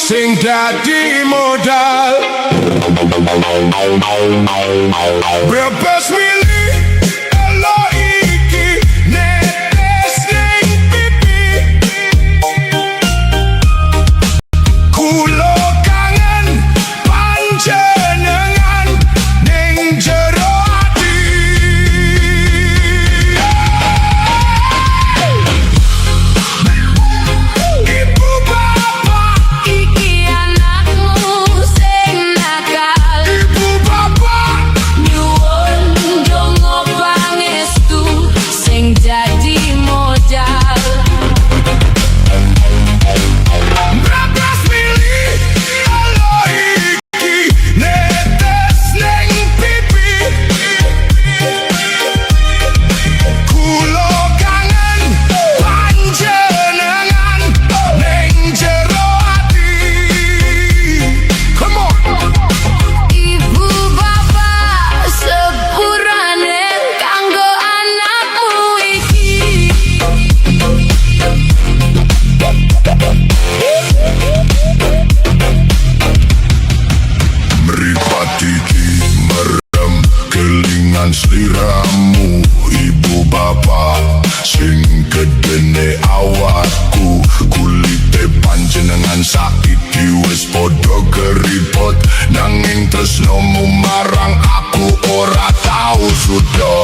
sing dadi modal. Bebas milih elo iki netes ning pipi. Kulo kangen panjenengan ning jero ati. Ibu bapak Iki anakmu sing nakal. Ibu bapak Nyuwun donga pangestu sing dadi modal. bebas milih elo iki netes ning pipi. Kulo kangen panjenengan ning jero ati. Come on. Ibu bapak sepurane kanggo anakmu iki. Mripat iki merem kelingan sliramu. Ibu bapak sing gedene awakku. Kulite panjenengan saiki wis padha keriput, nanging tresnomu marang aku ora tau suda.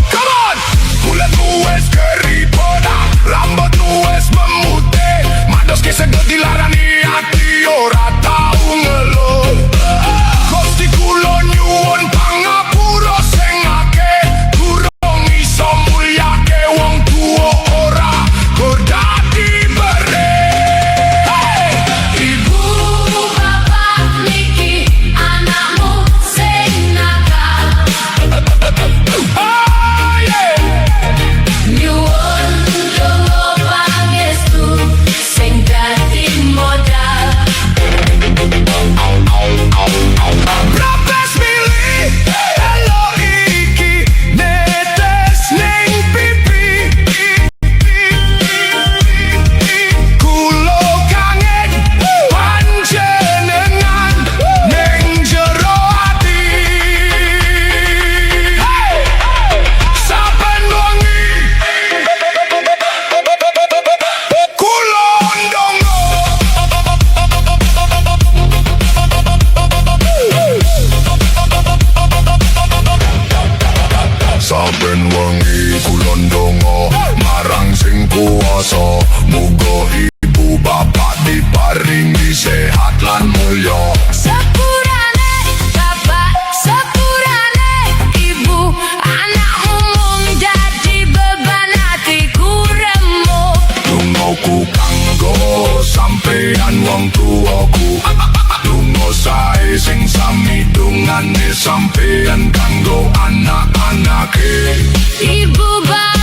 Come on! Kulitmu wis keriput, rambutmu wis memutih, mados ki segel dilarani ati ora tau ngeluh. Gusti kula nyuwun pangapura sing akeh, durung iso mulyake wong tuwa ora kodati bare. Ibu bapak niki anakmu sing nakal. Oh yeah. Nyuwun donga pangestu sing dadi modal. Bebas milih elo iki netes ning pipi. Kulo kangen panjenengan ning jero ati. Saben wengi kulo ndonga. Saben wengi kula ndonga marang sing kuwasa, muga ibu bapak diparingi sehat lan mulya. Sepurane bapak, sepurane ibu, anakmu mung dadi beban atiku remuk. Dongaku kanggo sampeyan wong tuaku, donga sae sing sami dongane sampeyan kanggo anak-anake. Ibu bapak